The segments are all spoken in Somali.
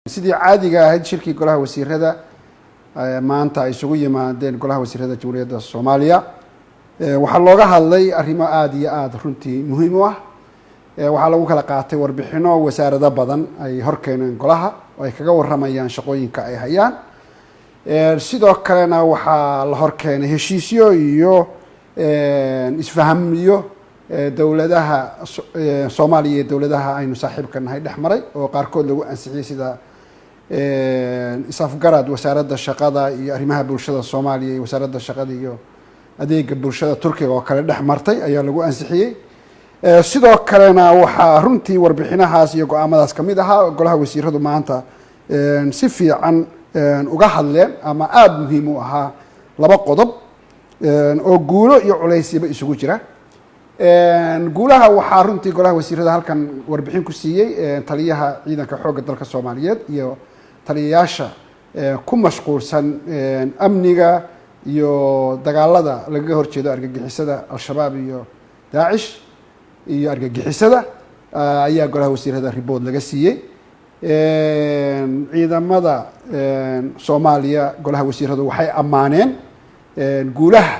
sidii caadiga ahayd shirkii golaha wasiirada maanta ay isugu yimaadeen golaha wasiirada Jamhuuriyadda Soomaaliya waxaa looga hadlay arrimo aad iyo aad runtii muhiim u ah waxaa lagu kala qaatay warbixino wasaarado badan ay horkeeneen golaha oo ay kaga waramayaan shaqooyinka ay hayaan sidoo kalena waxaa la horkeenay heshiisyo iyo isfahamyo dawladaha Soomaaliya iyo dawladaha aynu saaxiibka nahay dhexmaray oo qaarkood lagu ansixiyay sida isafgarad wasaaradda shaqada iyo arrimaha bulshada Soomaaliya iyo wasaaradda shaqada iyo adeega bulshada Turkiga oo kale dhexmartay ayaa lagu ansixiyay sidoo kalena waxaa runtii warbixinahaas iyo go'aamadaas kamid ahaa golaha wasiiradu maanta si fiican uga hadleen ama aad muhiim u ahaa laba qodob oo guulo iyo culeysba isugu jira guulaha waxaa runtii golaha wasiirada halkan warbixin ku siiyay taliyaha ciidanka xoogga dalka Soomaaliyeed iyo taliyayaasha ku mashquulsan amniga iyo dagaalada laga horjeedo argagixisada al-shabaab iyo daacish iyo argagixisada ayaa golaha wasiirada report laga siiyay ciidamada Soomaaliya golaha wasiiradu waxay ammaaneen guulaha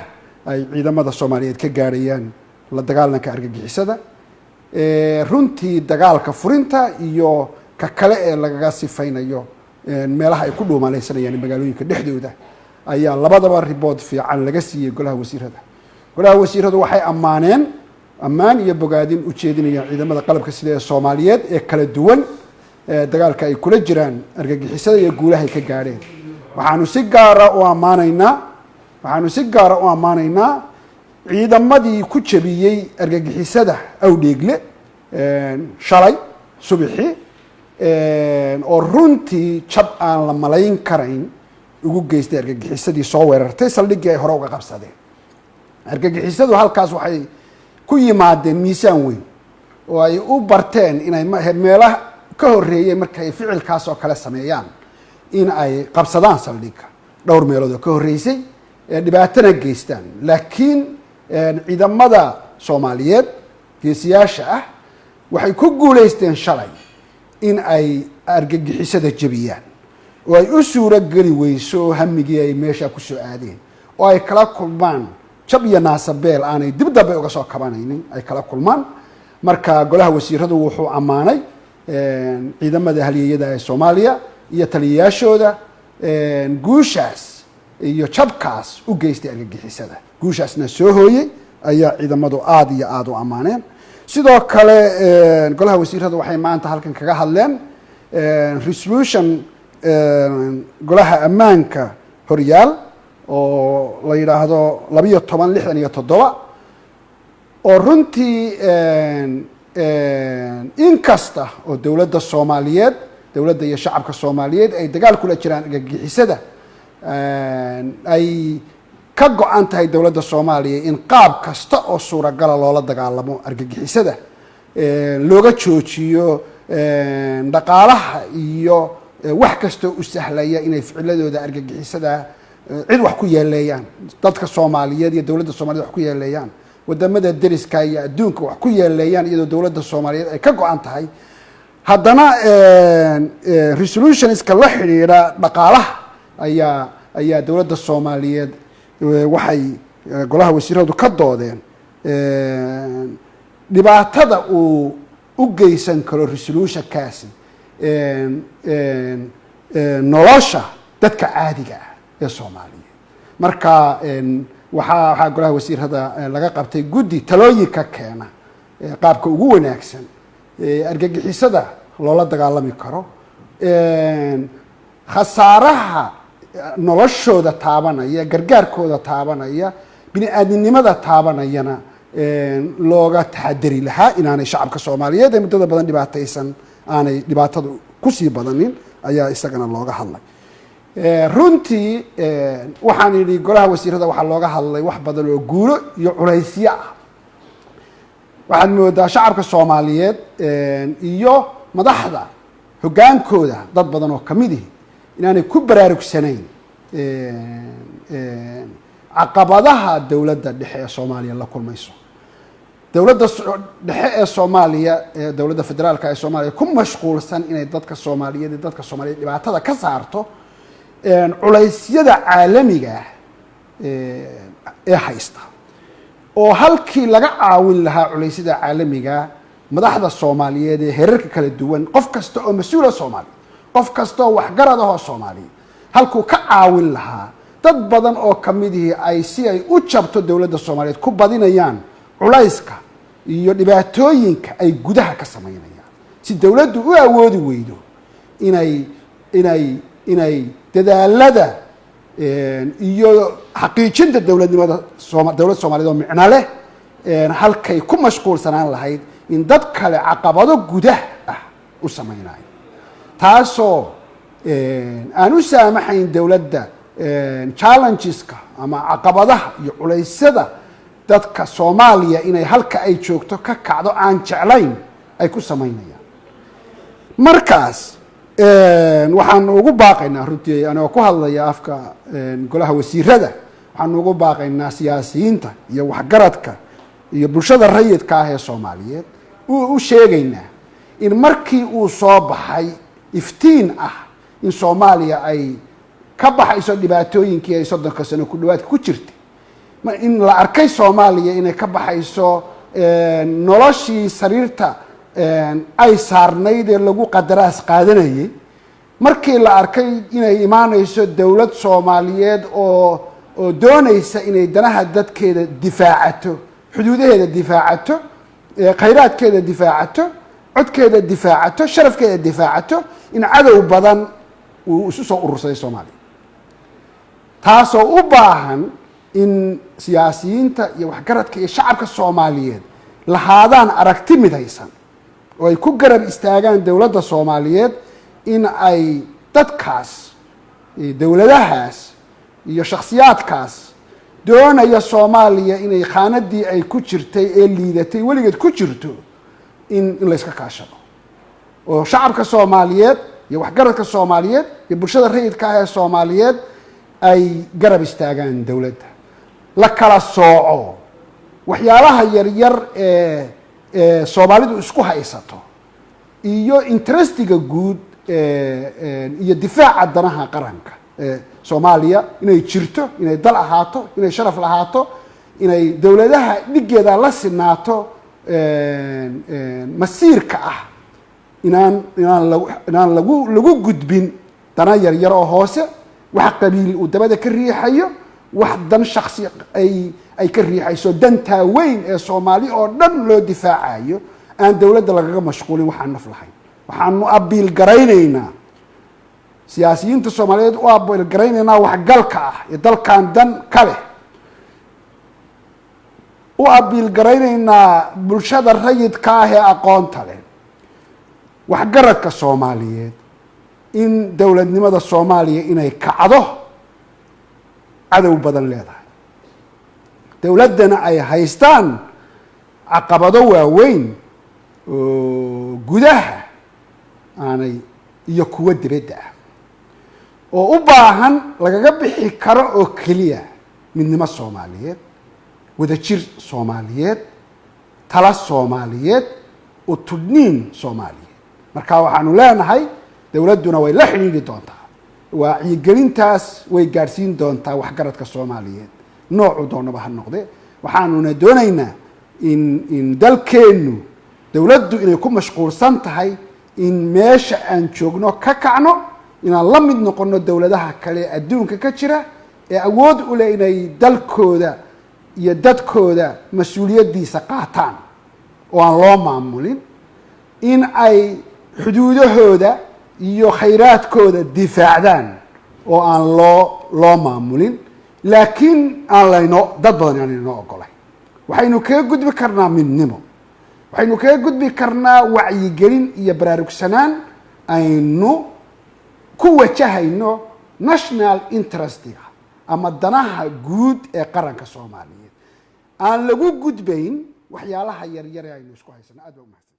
ay ciidamada Soomaaliyeed ka gaarayaan la dagaalanka argagixisada runtii dagaalka furinta iyo ka kale ee lagaga sifaynayo meelaha ay ku dhuumalaysanayaan magaalooyinka dhexdooda ayaa labadaba report fiican laga siiyay golaha wasiirada golaha wasiiradu waxay ammaan iyo bogaadin u jeedinayaan ciidamada qalabka sida ee Soomaaliyeed ee kala duwan dagaalka ay kula jiraan argagixisada iyo guulaha ay ka gaareen waxaanu si gaar ah u amaanaynaa ciidamadii ku jabiyay argagixisada awdheegle shalay subaxii oo runtii jab aan la malayn karayn ugu geystay argagixisadii soo weerartay saldhiggii ay hore uga qabsadeen argagixisadu halkaas waxay ku yimaadeen miisaan weyn oo ay u barteen inay meelaha ka horreeyay markay ficilkaas oo kale sameeyaan in ay qabsadaan saldhigga dhowr meelood oo ka horreysay dhibaatana geystaan laakiin ciidamada Soomaaliyeed geesiyaasha ah waxay ku guuleysteen shalay in ay argagixisada jabiyaan oo ay u suura geli weyso hamigii ay meesha ku soo aadeen oo ay kala kulmaan jab iyo naasabeel aanay dib dambe uga soo kabanaynin ay kala kulmaan marka golaha wasiiradu wuxuu ammaanay ciidamada halyeeyada ee Soomaaliya iyo taliyayaashooda guushaas iyo jabkaas u geystay argagixisada guushaasna soo hooyay ayaa ciidamadu aad iyo aad u ammaaneen sidoo kale golaha wasiiradu waxay maanta halkan kaga hadleen resolution golaha ammaanka horyaal oo la yiraahdo 1267 oo runtii inkasta oo dawladda Soomaaliyeed dawladda iyo shacabka Soomaaliyeed ay dagaal kula jiraan argagixisada ay ka go'an tahay dawladda Soomaaliya in qaab kasta oo suuragal loola dagaalamo argagixisada looga joojiyo dhaqaalaha iyo wax kasta u sahlaya inay ficiladooda argagixisada cid wax ku yeeleeyaan dadka Soomaaliyeed iyo dawladda Soomaaliyeed wax ku yeeleeyaan wadamada deriska iyo adduunka wax ku yeeleeyaan iyadoo dawladda Soomaaliyeed ay ka go'an tahay haddana resolutionska la xiriira dhaqaalaha ayaa dawladda Soomaaliyeed waxay golaha wasiiradu ka doodeen dhibaatada uu u geysan karo resolutionkaasi nolosha dadka caadiga ah ee Soomaaliyeed marka waxaa golaha wasiirada laga qabtay guddi talooyinka keena qaabka ugu wanaagsan argagixisada loola dagaalami karo khasaaraha noloshooda taabanaya gargaarkooda taabanaya bini'aadanimada taabanayana looga taxadari lahaa inaanay shacabka Soomaaliyeed ee muddada badan dhibaataysan aanay dhibaatadu ku sii badanin ayaa isagana looga hadlay runtii waxaan yidhi golaha wasiirada waxaa looga hadlay wax badan oo guulo iyo culaysyo ah waxaad moodaa shacabka Soomaaliyeed iyo madaxda hoggaankooda dad badan oo kamid ah inaanay ku baraarugsanayn caqabadaha dawladda dhexe ee Soomaaliya la kulmayso dowladda dhexe ee Soomaaliya ee dowladda federaalka ee Soomaaliya ku mashquulsan inay dadka Soomaaliyeed dhibaatada ka saarto culaysyada caalamiga ee haysta oo halkii laga caawin lahaa culaysyada caalamiga madaxda Soomaaliyeed ee heerarka kala duwan qof kasta oo mas'uul ah Soomaali qof kasta oo waxgarad ah Soomaali halkuu ka caawin lahaa dad badan oo kamidii ay si ay u jabto dowladda Soomaaliyeed ku badinayaan culayska iyo dhibaatooyinka ay gudaha ka sameynayaan si dowladdu u awoodi weydo inay dadaalada iyo xaqiijinta dowladnimada dowladda Soomaaliyeed oo micno leh halkay ku mashquulsanaan lahayd in dad kale caqabado gudaha ah u sameynaayo taasoo aan u saamaxayn dowladda challengeska ama caqabadaha iyo culeysyada dadka Soomaaliya inay halka ay joogto ka kacdo aan jeclayn ay ku sameynayaan markaas waxaan ugu baaqaynaa runtii anoo ku hadlaya afka golaha wasiirada waxaan ugu baaqaynaa siyaasiyiinta iyo waxgaradka iyo bulshada rayidka ah ee Soomaaliyeed u sheegaynaa in markii uu soo baxay iftiin ah in Soomaaliya ay ka baxayso dhibaatooyinkii ay 30 sano ku dhawaad ku jirtay in la arkay Soomaaliya inay ka baxayso noloshii sariirta ay saarnayd ee lagu qadaraas qaadanayay markii la arkay inay imaanayso dowlad Soomaaliyeed oo doonaysa inay danaha dadkeeda difaacato xuduudaheeda difaacato khayraadkeeda difaacato codkeeda difaacato sharafkeeda difaacato in cadow badan uu isu soo urursaday Soomaaliya taasoo u baahan in siyaasiyiinta iyo waxgaradka iyo shacabka Soomaaliyeed lahaadaan aragti midaysan oo ay ku garab istaagaan dowladda Soomaaliyeed in ay dadkaas dowladahaas iyo shakhsiyaadkaas doonaya Soomaaliya inay khaanadii ay ku jirtay ee liidatay weligeed ku jirto in la iska kaashado oo shacabka Soomaaliyeed iyo waxgaradka Soomaaliyeed iyo bulshada rayidka ah ee Soomaaliyeed ay garab istaagaan dowladda la kala sooco waxyaalaha yaryar ee Soomaalidu isku haysato iyo interestiga guud iyo difaaca danaha qaranka Soomaaliya inay jirto inay dal ahaato inay sharaf lahaato inay dowladaha dhigeeda la sinaato masiirka ah inaan lagu gudbin dana yaryar oo hoose wax qabiil uu dabada ka riixayo wax dan shakhsi ay ka riixayso danta weyn ee Soomaali oo dhan loo difaacayo aan dowladda lagaga mashquulin waxaan naf lahayn waxaanu abiil garaynaynaa siyaasiyiinta Soomaaliyeed oo abiil garaynaynaa wax galka ah ee dalkan dan kale oo abiil garaynaynaa bulshada rayidka ah ee aqoonta leh waxgaradka Soomaaliyeed in dowladnimada Soomaaliya inay kacdo cadow badan leedahay dowladana ay haystaan caqabado waaweyn oo gudaha aanay iyo kuwa dibadda ah oo u baahan lagaga bixi karo oo kaliya midnimo Soomaaliyeed wadajir Soomaaliyeed tala Soomaaliyeed oo tudniin Soomaaliyeed marka waxaanu leenahay dowladuna way la xiriiri doontaa wacyigelintaas way gaarsiin doontaa waxgaradka Soomaaliyeed noocu doonaba ha noqde waxaanuna doonaynaa in dalkeenu dowladdu inay ku mashquulsan tahay in meesha aan joogno ka kacno inaan la mid noqono dowladaha kale adduunka ka jira ee awood u leh inay dalkooda iyo dadkooda mas'uuliyadiisa qaataan oo aan loo maamulin in ay xuduudahooda iyo khayraadkooda difaacdaan oo aan loo maamulin laakiin aan layno dad badan aan inoo ogolay waxaynu kaga gudbi karnaa midnimo waxaynu kaga gudbi karnaa wacyigelin iyo baraarugsanaan aynu ku wajahayno national interestiga ama danaha guud ee qaranka Soomaaliyeed aan lagu gudbayn waxyaalaha yaryar ee aynu isku haysano aad baa u mahadsan